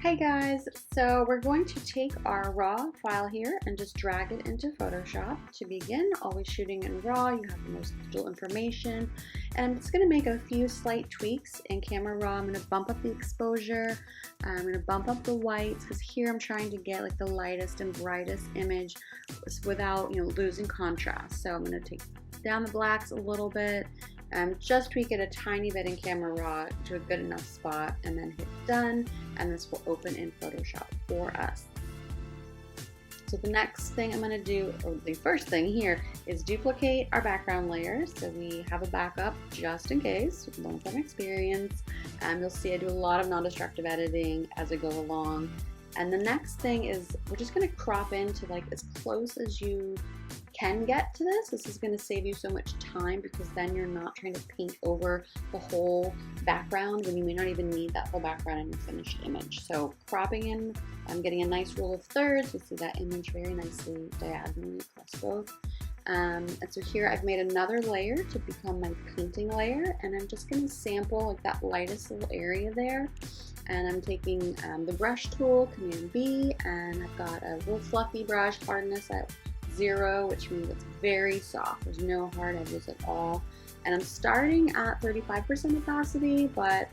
Hey guys, so we're going to take our raw file here and just drag it into Photoshop. To begin, always shooting in raw, you have the most digital information, and I'm just going to make a few slight tweaks in Camera Raw. I'm going to bump up the exposure, I'm going to bump up the whites, because here I'm trying to get like the lightest and brightest image without losing contrast. So I'm going to take down the blacks a little bit, just tweak it a tiny bit in Camera Raw to a good enough spot, and then hit done, and this will open in Photoshop for us. So the next thing I'm going to do, or the first thing here, is duplicate our background layers so we have a backup just in case. You can learn from experience. You'll see I do a lot of non-destructive editing as I go along. And the next thing is we're just going to crop into like as close as you can get to this. This is going to save you so much time because then you're not trying to paint over the whole background when you may not even need that whole background in your finished image. So cropping in, I'm getting a nice rule of thirds. You see that image very nicely diagonally across both. And so here I've made another layer to become my painting layer, and I'm just going to sample like that lightest little area there. And I'm taking the brush tool, Command B, and I've got a real fluffy brush, hardness at 0, which means it's very soft. There's no hard edges at all. And I'm starting at 35% opacity, but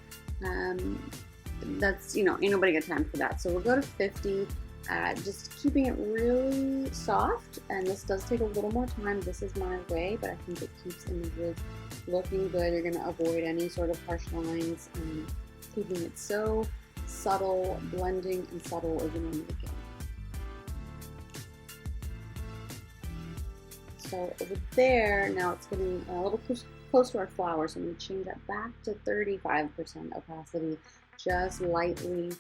that's, ain't nobody got time for that. So we'll go to 50, just keeping it really soft. And this does take a little more time. This is my way, but I think it keeps images looking good. You're gonna avoid any sort of harsh lines and keeping it so subtle. Blending and subtle is the name of the game. So over there, now it's getting a little close to our flower, so I'm going to change that back to 35% opacity, just lightly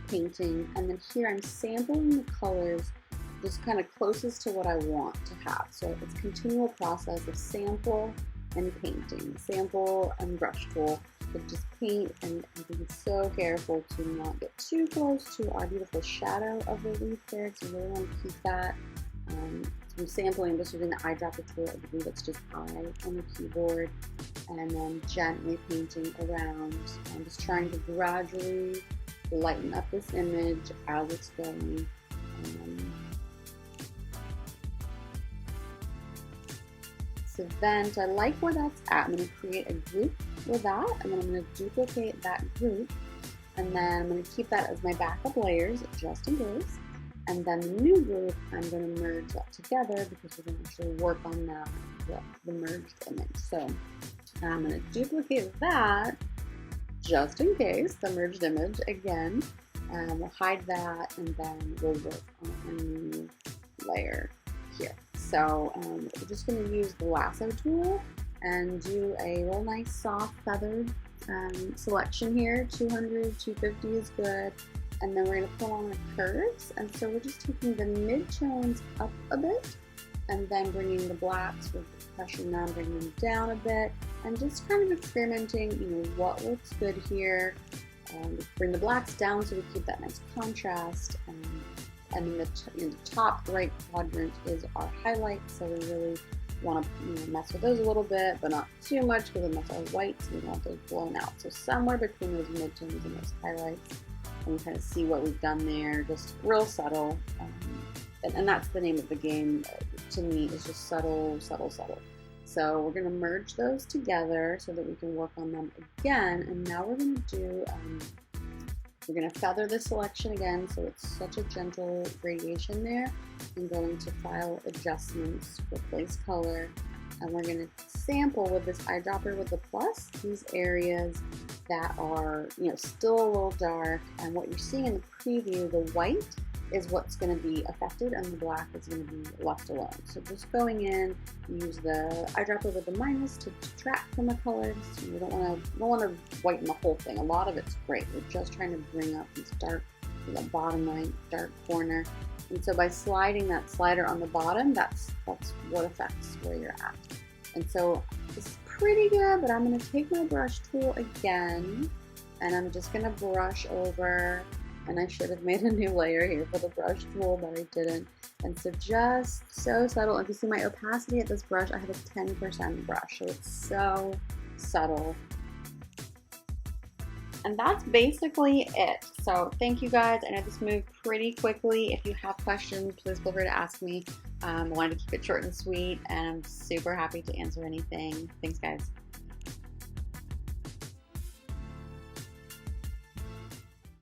painting. And then here I'm sampling the colors just kind of closest to what I want to have. So it's a continual process of sample and painting, sample and brush tool. So just paint, and be so careful to not get too close to our beautiful shadow of the leaf there, because you really want to keep that. I'm sampling, just using the eyedropper tool. I believe it's just I on the keyboard, and then gently painting around. I'm just trying to gradually lighten up this image as it's going. So I like where that's at. I'm going to create a group with that, and then I'm going to duplicate that group, and then I'm going to keep that as my backup layers just in case. And then the new group, I'm going to merge that together because we're going to actually work on that, the merged image. So I'm going to duplicate that just in case, the merged image again. We'll hide that, and then we'll work on a new layer here. So we're just going to use the lasso tool and do a real nice soft feathered selection here. 200, 250 is good. And then we're going to pull on the curves, and so we're just taking the mid-tones up a bit, and then bringing the blacks, we're pressing them, bringing them down a bit, and just kind of experimenting, what looks good here. Bring the blacks down so we keep that nice contrast, and in the top right quadrant is our highlights, so we really want to mess with those a little bit, but not too much because that's our whites, we don't want those blown out. So somewhere between those mid-tones and those highlights, and kind of see what we've done there, just real subtle, and that's the name of the game to me, is just subtle, subtle, subtle. So we're going to merge those together so that we can work on them again, and now we're going to do, we're going to feather this selection again, so it's such a gentle gradation there. I'm going to File, Adjustments, Replace Color, and we're going to sample with this eyedropper with the plus these areas that are still a little dark, and what you're seeing in the preview, the white is what's going to be affected and the black is going to be left alone. So just going in, use the eyedropper with the minus to detract from the colors. You don't want to whiten the whole thing. A lot of it's great. We're just trying to bring up these dark, the bottom right dark corner. And so by sliding that slider on the bottom, that's what affects where you're at. And so this is pretty good, but I'm going to take my brush tool again, and I'm just going to brush over, and I should have made a new layer here for the brush tool, but I didn't. And so just so subtle. If you see my opacity at this brush, I have a 10% brush, so it's so subtle. And that's basically it. So thank you guys. I know this moved pretty quickly. If you have questions, please feel free to ask me. I wanted to keep it short and sweet, and I'm super happy to answer anything. Thanks, guys.